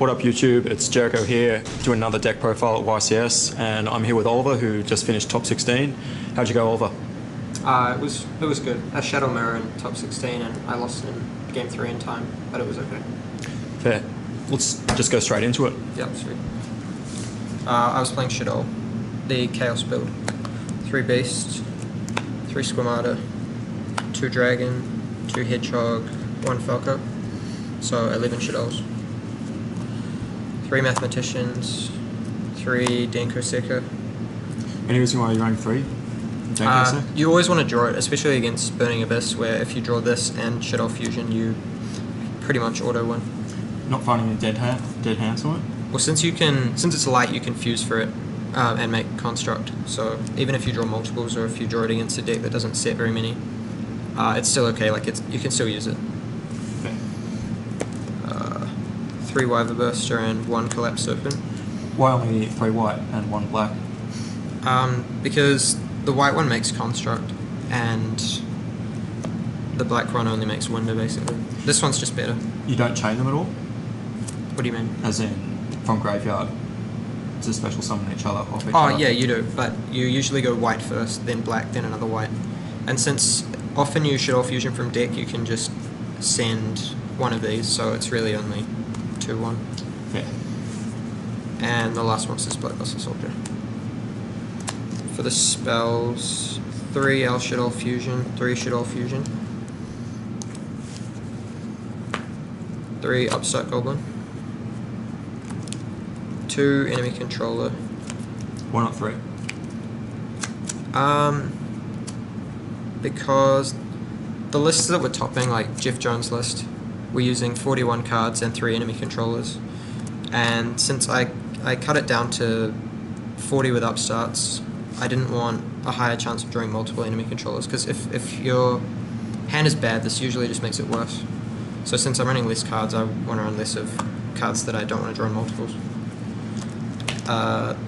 What up YouTube, it's Jericho here doing another deck profile at YCS, and I'm here with Oliver who just finished top 16. How'd you go, Oliver? It was good. A Shadow Mirror in top 16 and I lost in game 3 in time, but it was okay. Fair. Let's just go straight into it. Yep, sweet. I was playing Shadow, the Chaos build. 3 Beast, 3 Squamata, 2 Dragon, 2 Hedgehog, 1 Falco, so 11 Shadolls. 3 Mathematicians, 3 Denko Shadolls. Any reason why you're running 3? You always want to draw it, especially against Burning Abyss, where if you draw this and Shadow Fusion, you pretty much auto win. Not finding a dead hands on it? Well, since it's light, you can fuse for it and make construct. So even if you draw multiples, or if you draw it against a deck that doesn't set very many, it's still okay. Like you can still use it. Okay. 3 Wyver Burster and 1 Collapse Open. Why only 3 white and 1 black? Because the white one makes construct, and the black one only makes window, basically. This one's just better. You don't chain them at all? What do you mean? As in, from graveyard to special summon each other off each other? Oh yeah, you do, but you usually go white first, then black, then another white. And since often you Shadow Fusion from deck, you can just send one of these, so it's really only 2-1. Yeah. And the last monster's Bloodlustre Soldier. For the spells, 3 El Shadow Fusion, 3 Shadow Fusion, 3 Upstart Goblin, 2 Enemy Controller. Why not 3? Because the lists that we're topping, like Jeff Jones' list, we're using 41 cards and 3 enemy controllers. And since I cut it down to 40 with upstarts, I didn't want a higher chance of drawing multiple enemy controllers, because if your hand is bad, this usually just makes it worse. So since I'm running less cards, I want to run less of cards that I don't want to draw in multiples.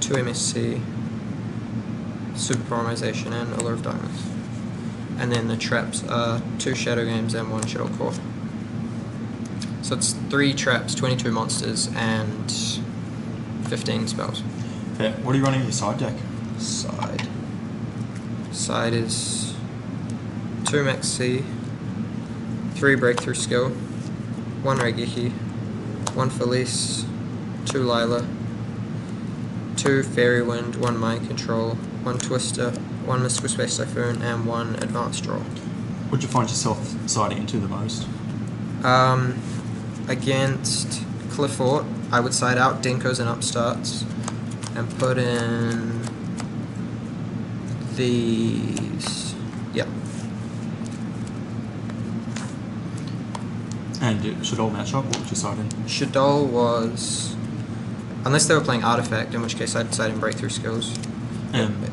2 MSC, Super Polymerization, and Allure of Darkness. And then the traps are 2 Shadow Games and 1 Shadow Core. So it's 3 traps, 22 monsters, and 15 spells. Yeah. What are you running in your side deck? Side is 2 Max C, 3 Breakthrough Skill, 1 Raigeki, 1 Felice, 2 Lila, 2 Fairy Wind, 1 Mind Control, 1 Twister, 1 Mystical Space Typhoon, and 1 Advanced Draw. What would you find yourself siding into the most? Against Cliff Fort, I would side out Denkos and Upstarts and put in these. Yep. And should all match up? What would you side in? Shadol was, unless they were playing Artifact, in which case I'd side in Breakthrough Skills.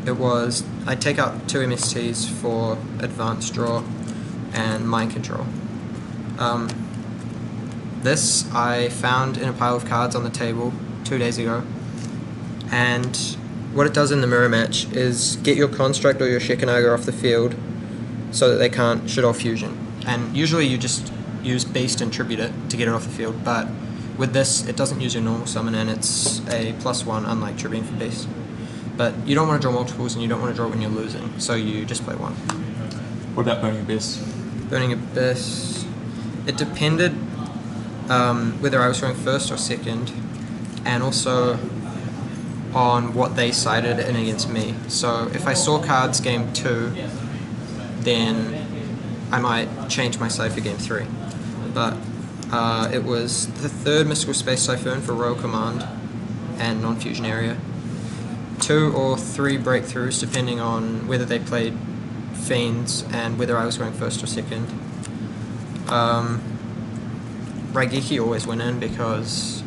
It was, I'd take out 2 MSTs for Advanced Draw and Mind Control. This I found in a pile of cards on the table 2 days ago, and what it does in the mirror match is get your Construct or your Shekinaga off the field so that they can't Shadow Fusion. And usually you just use Beast and Tribute it to get it off the field, but with this it doesn't use your normal summon, and it's a +1 unlike Tribute for Beast. But you don't want to draw multiples, and you don't want to draw it when you're losing, so you just play 1. What about Burning Abyss? Burning Abyss, it depended whether I was going first or second, and also on what they sided in against me. So if I saw cards game 2, then I might change my side for game 3. But it was the 3rd Mystical Space Typhoon for Royal Command and non-fusion area, 2 or 3 breakthroughs depending on whether they played Fiends and whether I was going first or second. Raigeki always went in, because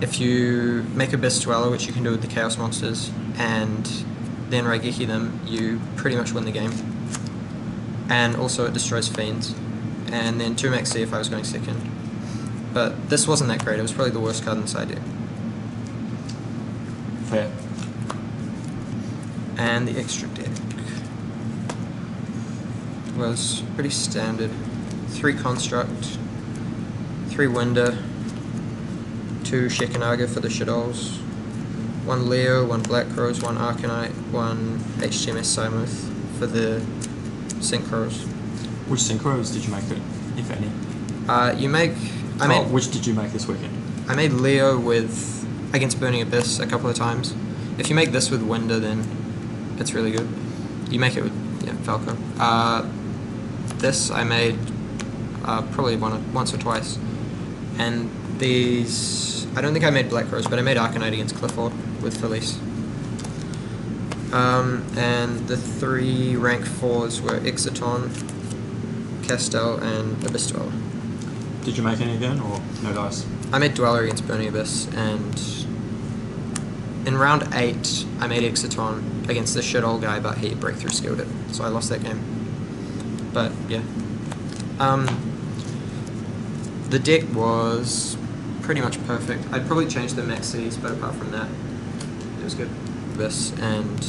if you make Abyss Dweller, which you can do with the Chaos monsters, and then Raigeki them, you pretty much win the game. And also it destroys Fiends. And then 2 Max C if I was going second. But this wasn't that great, it was probably the worst card in the side deck. Fair. And the extra deck was pretty standard. 3 Construct, 3 Winder, 2 Shekinaga for the Shadolls, 1 Leo, 1 Black Crows, 1 Arcanite, 1 HTMS Simoth for the Synchros. Which synchros did you make, if any? Which did you make this weekend? I made Leo against Burning Abyss a couple of times. If you make this with Winder, then it's really good. You make it with Falco. This I made probably once or twice. And these, I don't think I made Black Rose, but I made Arcanite against Clifford with Felice. And the 3 rank 4s were Exiton, Castel, and Abyss Dweller. Did you make any again, or no dice? I made Dweller against Burning Abyss, and in round 8, I made Exiton against the shit old guy, but he breakthrough skilled it, so I lost that game. But yeah. The deck was pretty much perfect. I'd probably change the max cities, but apart from that, it was good. This and